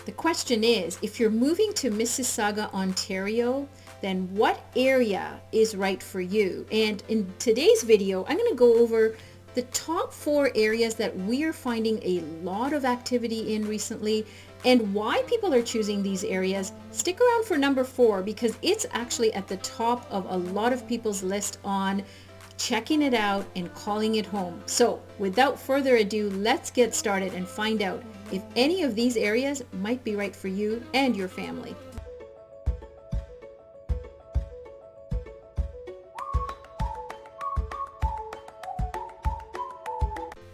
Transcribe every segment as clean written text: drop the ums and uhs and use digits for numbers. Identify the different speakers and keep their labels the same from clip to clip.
Speaker 1: The question is, if you're moving to Mississauga, Ontario, then what area is right for you? And in today's video, I'm going to go over the top 4 areas that we are finding a lot of activity in recently and why people are choosing these areas. Stick around for number 4 because it's actually at the top of a lot of people's list on checking it out and calling it home. So without further ado, let's get started and find out if any of these areas might be right for you and your family.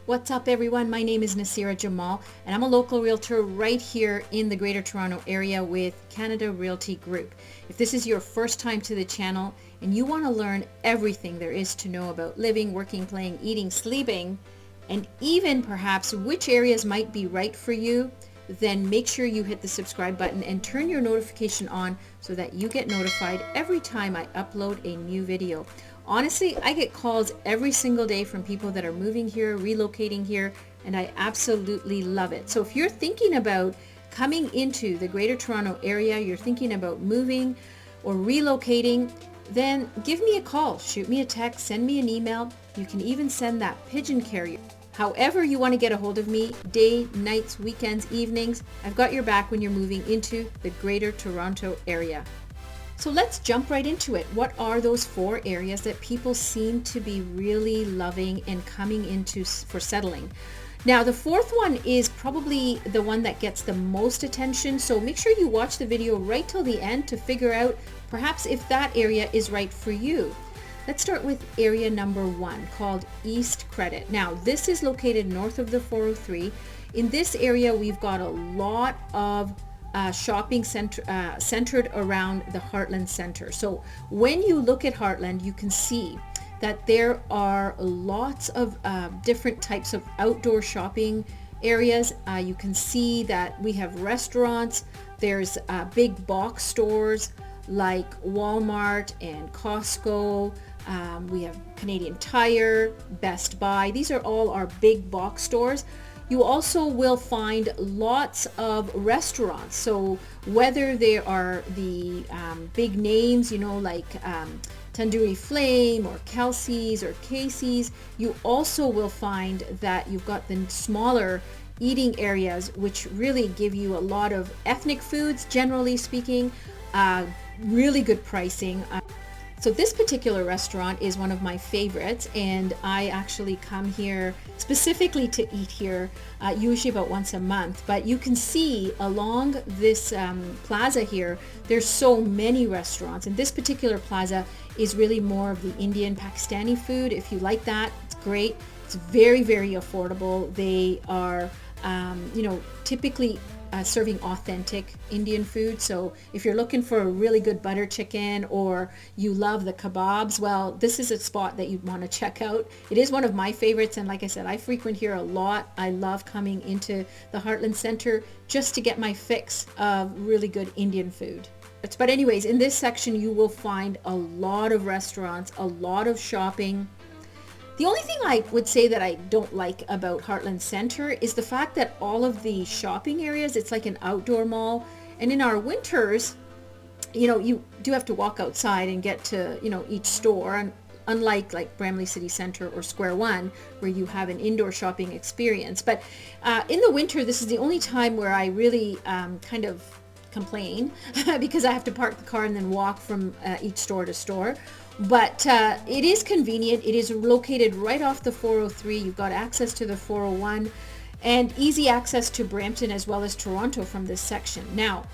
Speaker 1: What's up everyone? My name is Nasira Jamal and I'm a local realtor right here in the Greater Toronto area with Canada Realty Group. If this is your first time to the channel and you want to learn everything there is to know about living, working, playing, eating, sleeping, and even perhaps which areas might be right for you, then make sure you hit the subscribe button and turn your notification on so that you get notified every time I upload a new video. Honestly, I get calls every single day from people that are moving here, relocating here, and I absolutely love it. So if you're thinking about coming into the Greater Toronto area, you're thinking about moving or relocating, then give me a call, shoot me a text, send me an email. You can even send that pigeon carrier. However you want to get a hold of me, day, nights, weekends, evenings, I've got your back when you're moving into the Greater Toronto area. So let's jump right into it. What are those 4 areas that people seem to be really loving and coming into for settling? Now the 4th one is probably the one that gets the most attention, so make sure you watch the video right till the end to figure out perhaps if that area is right for you. Let's start with area number 1 called East Credit. Now this is located north of the 403. In this area we've got a lot of shopping centered around the Heartland Center. So when you look at Heartland, you can see that there are lots of different types of outdoor shopping areas. You can see that we have restaurants, there's big box stores like Walmart and Costco. We have Canadian Tire, Best Buy. These are all our big box stores. You also will find lots of restaurants. So whether they are the big names, like Tandoori Flame or Kelsey's or Casey's, you also will find that you've got the smaller eating areas, which really give you a lot of ethnic foods, generally speaking, really good pricing. So this particular restaurant is one of my favorites, and I actually come here specifically to eat here, usually about once a month. But you can see along this plaza here, there's so many restaurants, and this particular plaza is really more of the Indian, Pakistani food. If you like that, it's great. It's very, very affordable. They are, typically serving authentic Indian food. So if you're looking for a really good butter chicken or you love the kebabs, well, this is a spot that you'd want to check out. It is one of my favorites, and like I said, I frequent here a lot. I love coming into the Heartland Center just to get my fix of really good Indian food. But anyways, in this section you will find a lot of restaurants, a lot of shopping. The only thing I would say that I don't like about Heartland Center is the fact that all of the shopping areas, it's like an outdoor mall. And in our winters, you do have to walk outside and get to, each store. And unlike like Bramley City Center or Square One, where you have an indoor shopping experience. But in the winter, this is the only time where I really kind of complain because I have to park the car and then walk from each store to store. But it is convenient. It is located right off the 403. You've got access to the 401 and easy access to Brampton as well as Toronto from this section. Now,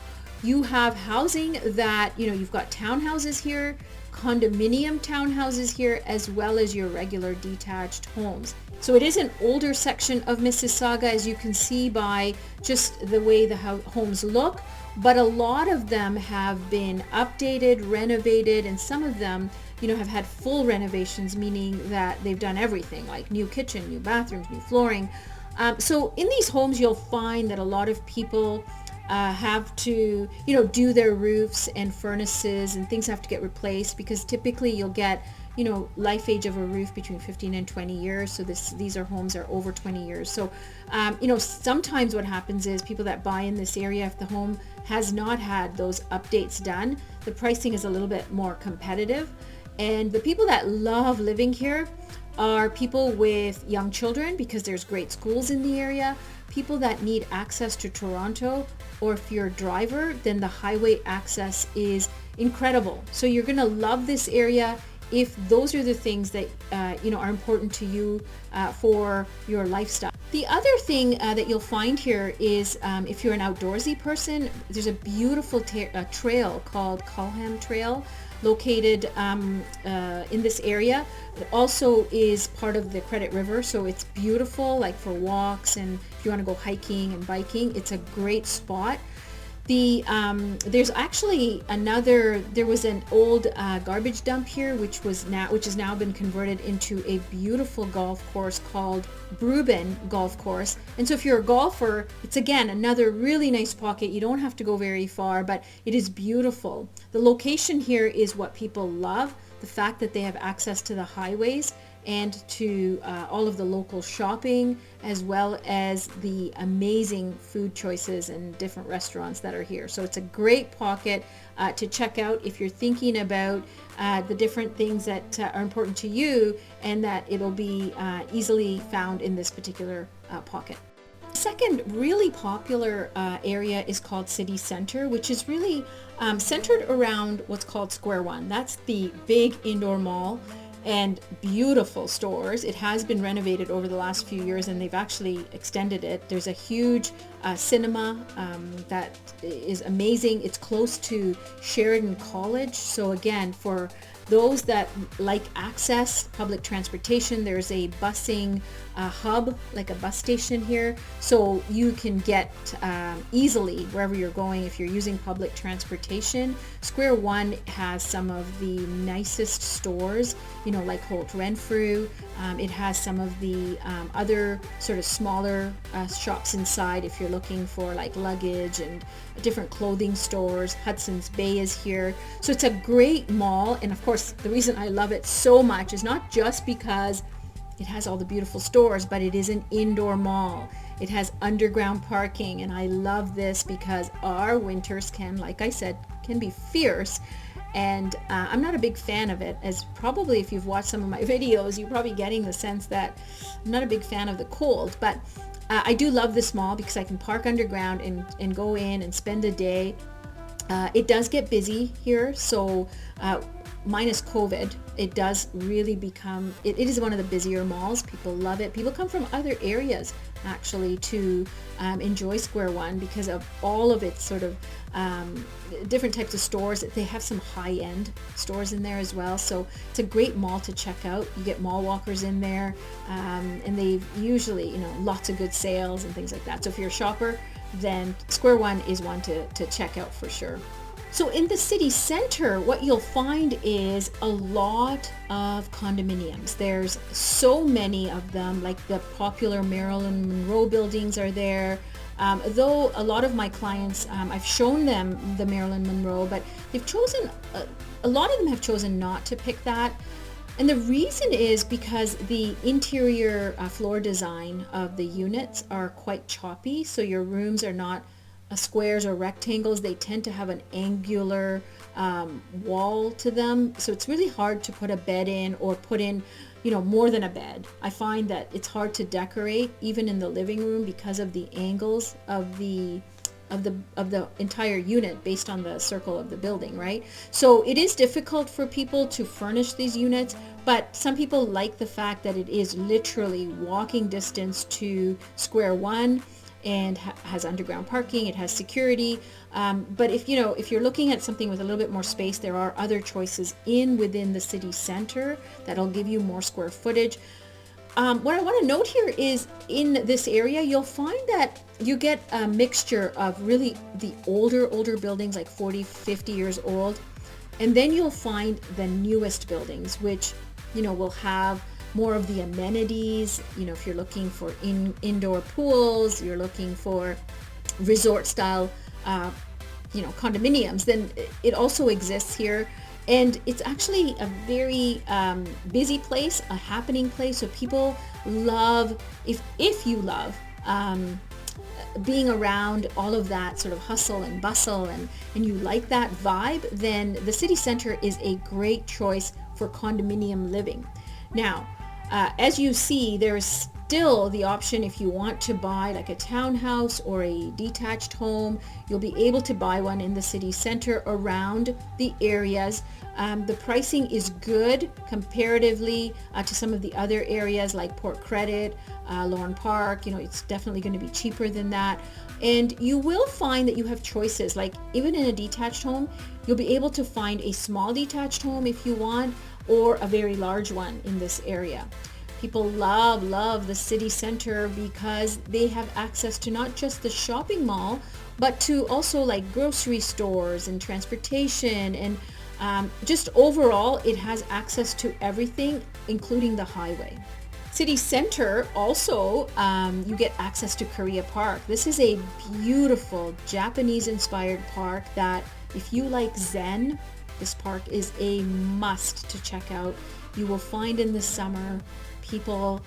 Speaker 1: you have housing that, you've got townhouses here, condominium townhouses here, as well as your regular detached homes. So it is an older section of Mississauga, as you can see by just the way the homes look, but a lot of them have been updated, renovated, and some of them have had full renovations, meaning that they've done everything like new kitchen, new bathrooms, new flooring. So in these homes, you'll find that a lot of people have to, do their roofs and furnaces and things have to get replaced because typically you'll get, life age of a roof between 15 and 20 years. So these are homes are over 20 years. So, sometimes what happens is people that buy in this area, if the home has not had those updates done, the pricing is a little bit more competitive. And the people that love living here are people with young children, because there's great schools in the area, people that need access to Toronto, or if you're a driver, then the highway access is incredible. So you're going to love this area if those are the things that are important to you for your lifestyle. The other thing that you'll find here is if you're an outdoorsy person, there's a beautiful trail called Culham Trail located in this area. It also is part of the Credit River, so it's beautiful, like for walks, and if you want to go hiking and biking, it's a great spot. There's actually there was an old garbage dump here, which has now been converted into a beautiful golf course called Brubin Golf Course. And so if you're a golfer, it's again another really nice pocket. You don't have to go very far, but it is beautiful. The location here is what people love, the fact that they have access to the highways and to all of the local shopping, as well as the amazing food choices and different restaurants that are here. So it's a great pocket to check out if you're thinking about the different things that are important to you, and that it'll be easily found in this particular pocket. Second really popular area is called City Centre, which is really centered around what's called Square One. That's the big indoor mall and beautiful stores. It has been renovated over the last few years, and they've actually extended it. There's a huge cinema that is amazing. It's close to Sheridan College. So again, for those that like access public transportation, there's a busing hub, like a bus station here, so you can get easily wherever you're going if you're using public transportation. Square One has some of the nicest stores, like Holt Renfrew. It has some of the other sort of smaller shops inside if you're looking for like luggage and different clothing stores. Hudson's Bay is here. So it's a great mall, and of course the reason I love it so much is not just because it has all the beautiful stores, but it is an indoor mall. It has underground parking, and I love this because our winters like I said, can be fierce. And I'm not a big fan of it, as probably if you've watched some of my videos, you're probably getting the sense that I'm not a big fan of the cold. But I do love this mall because I can park underground and go in and spend a day. It does get busy here, so minus COVID, it does really become, it is one of the busier malls. People love it. People come from other areas actually to enjoy Square One because of all of its sort of different types of stores. They have some high-end stores in there as well, so it's a great mall to check out. You get mall walkers in there, and they usually lots of good sales and things like that. So if you're a shopper, then Square One is one to check out for sure. So in the city center, what you'll find is a lot of condominiums. There's so many of them, like the popular Marilyn Monroe buildings are there. Though a lot of my clients, I've shown them the Marilyn Monroe, but they've chosen, a lot of them have chosen not to pick that. And the reason is because the interior floor design of the units are quite choppy. So your rooms are not squares or rectangles. They tend to have an angular wall to them. So it's really hard to put a bed in or put in, more than a bed. I find that it's hard to decorate even in the living room because of the angles of the entire unit based on the circle of the building, right? So it is difficult for people to furnish these units, but some people like the fact that it is literally walking distance to Square One and has underground parking. It has security. But if you're looking at something with a little bit more space, there are other choices within the city center that'll give you more square footage. What I want to note here is in this area, you'll find that you get a mixture of really the older buildings, like 40, 50 years old. And then you'll find the newest buildings, which, will have more of the amenities. If you're looking for indoor pools, you're looking for resort style, condominiums, then it also exists here. And it's actually a very busy place, a happening place. So people love, if you love being around all of that sort of hustle and bustle, and you like that vibe, then the city center is a great choice for condominium living. Now, as you see, there's still the option, if you want to buy like a townhouse or a detached home, you'll be able to buy one in the city center around the areas. The pricing is good comparatively to some of the other areas like Port Credit, Lorne Park. It's definitely going to be cheaper than that. And you will find that you have choices, like even in a detached home, you'll be able to find a small detached home if you want, or a very large one in this area. People love the city center because they have access to not just the shopping mall, but to also like grocery stores and transportation, and just overall it has access to everything, including the highway. City center also, you get access to Korea Park. This is a beautiful Japanese inspired park that if you like Zen, this park is a must to check out. You will find in the summer people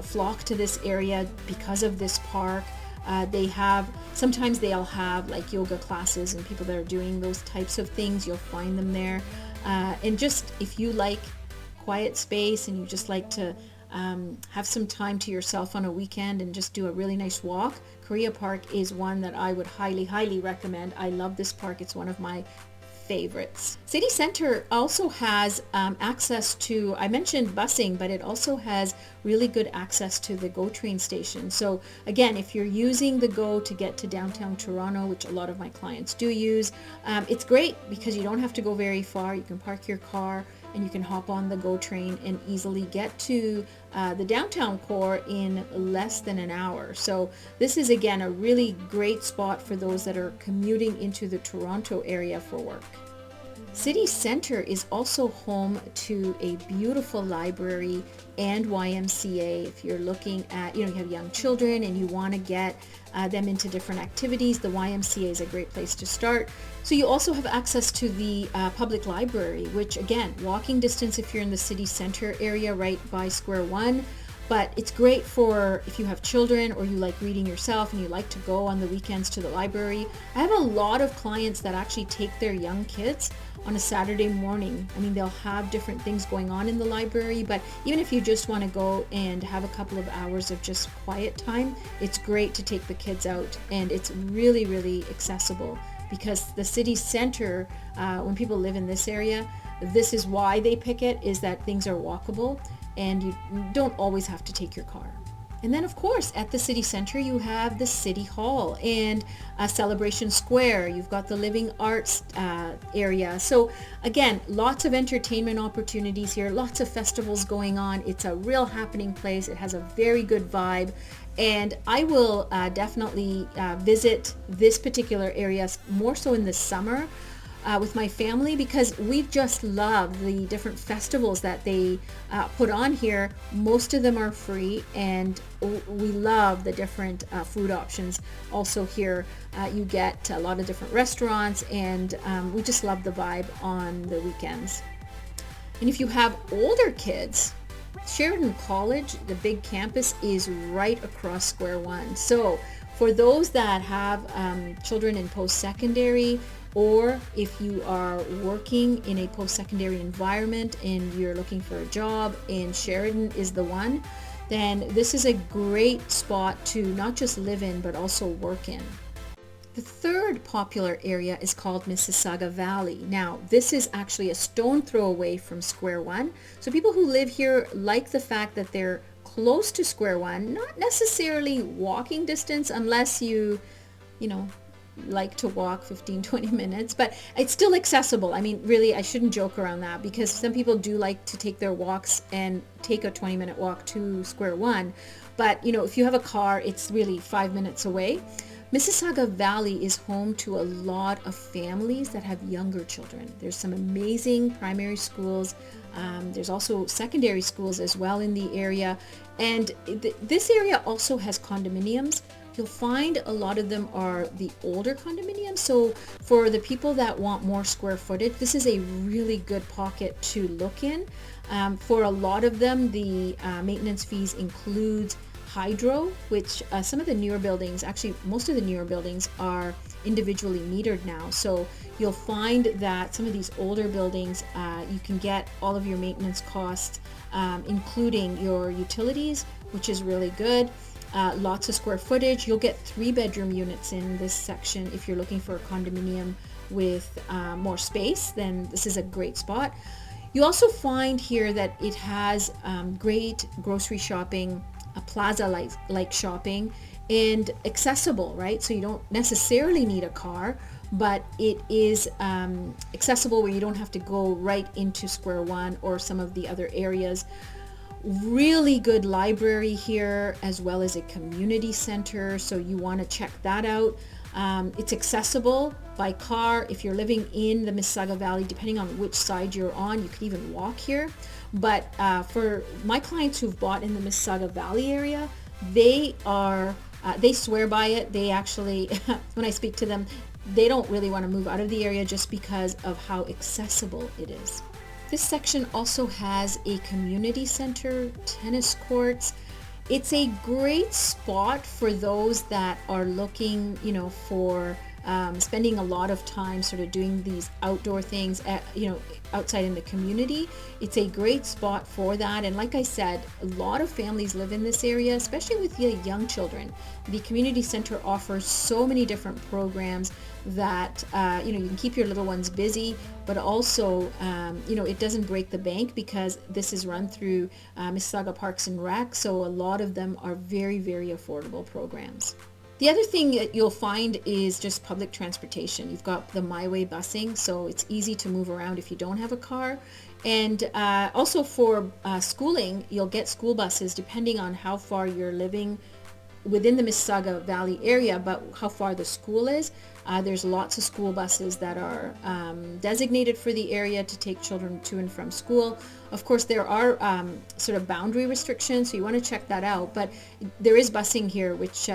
Speaker 1: flock to this area because of this park. Sometimes they'll have like yoga classes, and people that are doing those types of things, you'll find them there. And just if you like quiet space and you just like to have some time to yourself on a weekend and just do a really nice walk, Korea Park is one that I would highly recommend. I love this park. It's one of my favorites. City Center also has access to, I mentioned busing, but it also has really good access to the GO train station. So again, if you're using the GO to get to downtown Toronto, which a lot of my clients do use, it's great because you don't have to go very far. You can park your car and you can hop on the GO train and easily get to the downtown core in less than an hour. So this is again a really great spot for those that are commuting into the Toronto area for work. City Center is also home to a beautiful library and YMCA. If you're looking at, you have young children and you want to get them into different activities, the YMCA is a great place to start. So you also have access to the public library, which again, walking distance if you're in the city center area right by Square One. But it's great for if you have children or you like reading yourself and you like to go on the weekends to the library. I have a lot of clients that actually take their young kids on a Saturday morning. I mean, they'll have different things going on in the library, but even if you just want to go and have a couple of hours of just quiet time, it's great to take the kids out, and it's really accessible because the city center, when people live in this area, this is why they pick it, is that things are walkable and you don't always have to take your car. And then of course at the city center you have the City Hall and Celebration Square. You've got the Living Arts area. So again, lots of entertainment opportunities here, lots of festivals going on. It's a real happening place. It has a very good vibe. And I will definitely visit this particular area more so in the summer with my family, because we just love the different festivals that they put on here. Most of them are free, and we love the different food options also here. You get a lot of different restaurants, and we just love the vibe on the weekends. And if you have older kids, Sheridan College, the big campus, is right across Square One. So for those that have children in post-secondary, or if you are working in a post-secondary environment and you're looking for a job and Sheridan is the one, then this is a great spot to not just live in but also work in. The third popular area is called Mississauga Valley. Now, this is actually a stone throw away from Square One. So people who live here like the fact that they're close to Square One, not necessarily walking distance unless you like to walk 15-20 minutes, but it's still accessible. I mean, really, I shouldn't joke around that, because some people do like to take their walks and take a 20-minute walk to Square One, but if you have a car, it's really 5 minutes away. Mississauga Valley is home to a lot of families that have younger children. There's some amazing primary schools. There's also secondary schools as well in the area. And this area also has condominiums, You'll find a lot of them are the older condominiums. So for the people that want more square footage, this is a really good pocket to look in. For a lot of them, the maintenance fees includes hydro, which some of the newer buildings, actually most of the newer buildings are individually metered now. So you'll find that some of these older buildings, you can get all of your maintenance costs, including your utilities, which is really good. Lots of square footage. You'll get 3-bedroom units in this section. If you're looking for a condominium with more space, then this is a great spot. You also find here that it has great grocery shopping, a plaza-like shopping, and accessible, right? So you don't necessarily need a car, but it is accessible where you don't have to go right into Square One or some of the other areas. Really good library here, as well as a community center, so you want to check that out. It's accessible by car. If you're living in the Mississauga Valley, depending on which side you're on, you could even walk here. But for my clients who've bought in the Mississauga Valley area, they swear by it. They actually, when I speak to them, they don't really want to move out of the area just because of how accessible it is. This section also has a community center, tennis courts. It's a great spot for those that are looking, for spending a lot of time sort of doing these outdoor things, outside in the community. It's a great spot for that. And like I said, a lot of families live in this area, especially with young children. The community center offers so many different programs that, you can keep your little ones busy, but also, it doesn't break the bank because this is run through Mississauga Parks and Rec. So a lot of them are very, very affordable programs. The other thing that you'll find is just public transportation. You've got the MyWay busing, so it's easy to move around if you don't have a car. And also for schooling, you'll get school buses depending on how far you're living within the Mississauga Valley area, but how far the school is. There's lots of school buses that are designated for the area to take children to and from school. Of course, there are sort of boundary restrictions, so you want to check that out. But there is busing here, which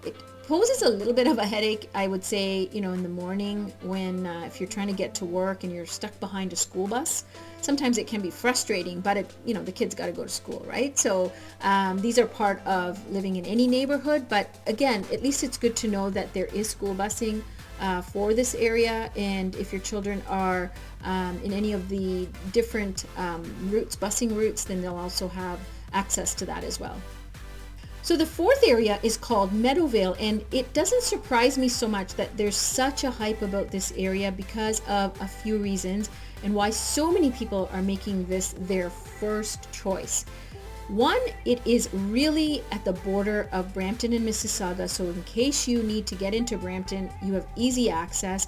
Speaker 1: it poses a little bit of a headache, I would say, in the morning when if you're trying to get to work and you're stuck behind a school bus. Sometimes it can be frustrating, but the kids got to go to school, right? So these are part of living in any neighborhood. But again, at least it's good to know that there is school busing for this area. And if your children are in any of the different busing routes, then they'll also have access to that as well. So the fourth area is called Meadowvale, and it doesn't surprise me so much that there's such a hype about this area because of a few reasons and why so many people are making this their first choice. One, it is really at the border of Brampton and Mississauga, so in case you need to get into Brampton, you have easy access.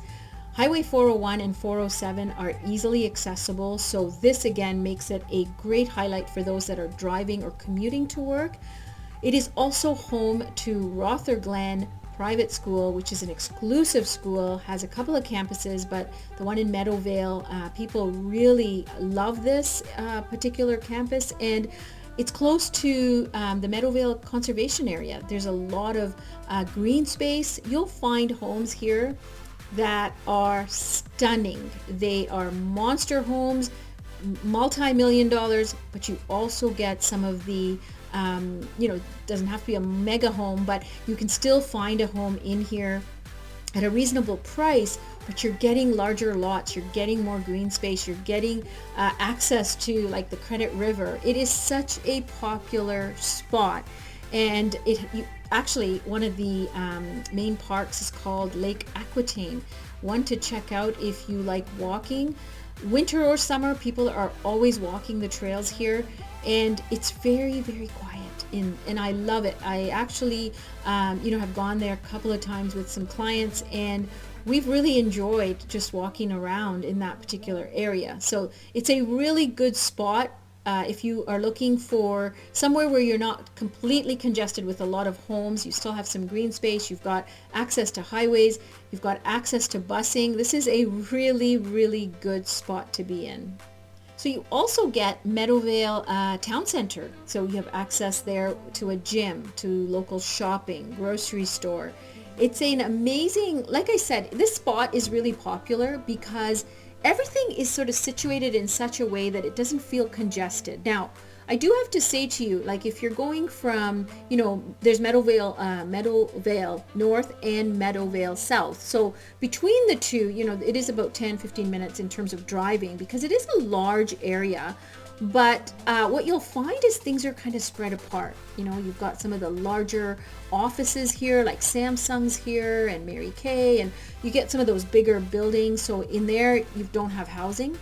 Speaker 1: Highway 401 and 407 are easily accessible, so this again makes it a great highlight for those that are driving or commuting to work. It is also home to Rotherglen Private School, which is an exclusive school, has a couple of campuses, but the one in Meadowvale, people really love this particular campus, and it's close to the Meadowvale Conservation Area. There's a lot of green space. You'll find homes here that are stunning. They are monster homes, multi-million dollars, but you also get some of the doesn't have to be a mega home, but you can still find a home in here at a reasonable price, but you're getting larger lots, you're getting more green space, you're getting access to like the Credit River. It is such a popular spot, and actually one of the main parks is called Lake Aquitaine, one to check out if you like walking. Winter or summer, people are always walking the trails here, and it's very, very quiet, and I love it. I actually have gone there a couple of times with some clients, and we've really enjoyed just walking around in that particular area. So it's a really good spot if you are looking for somewhere where you're not completely congested with a lot of homes. You still have some green space, you've got access to highways, you've got access to busing. This is a really, really good spot to be in. So you also get Meadowvale Town Center. So you have access there to a gym, to local shopping, grocery store. It's an amazing, like I said, this spot is really popular because everything is sort of situated in such a way that it doesn't feel congested. Now, I do have to say to you, like if you're going from, there's Meadowvale North and Meadowvale South. So between the two, it is about 10-15 minutes in terms of driving because it is a large area. But what you'll find is things are kind of spread apart. You've got some of the larger offices here, like Samsung's here and Mary Kay, and you get some of those bigger buildings. So in there, you don't have housing.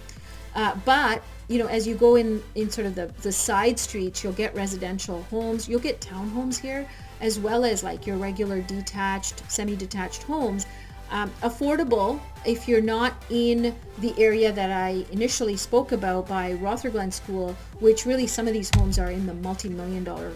Speaker 1: But as you go in sort of the side streets, you'll get residential homes. You'll get townhomes here, as well as like your regular detached, semi-detached homes. Affordable if you're not in the area that I initially spoke about by Rotherglen School, which really some of these homes are in the multi-million-dollar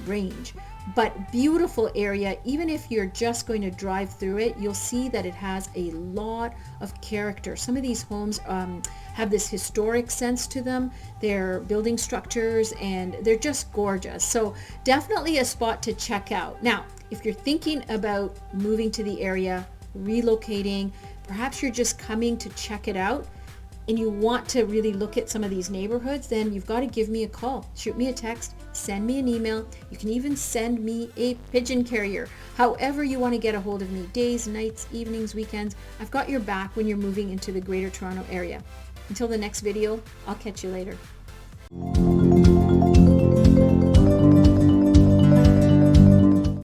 Speaker 1: range. But beautiful area. Even if you're just going to drive through it, you'll see that it has a lot of character. Some of these homes have this historic sense to them. They're building structures and they're just gorgeous. So definitely a spot to check out. Now, if you're thinking about moving to the area, relocating, perhaps you're just coming to check it out and you want to really look at some of these neighborhoods, then you've got to give me a call, shoot me a text, send me an email. You can even send me a pigeon carrier. However you want to get a hold of me, days, nights, evenings, weekends, I've got your back when you're moving into the Greater Toronto area. Until the next video, I'll catch you later.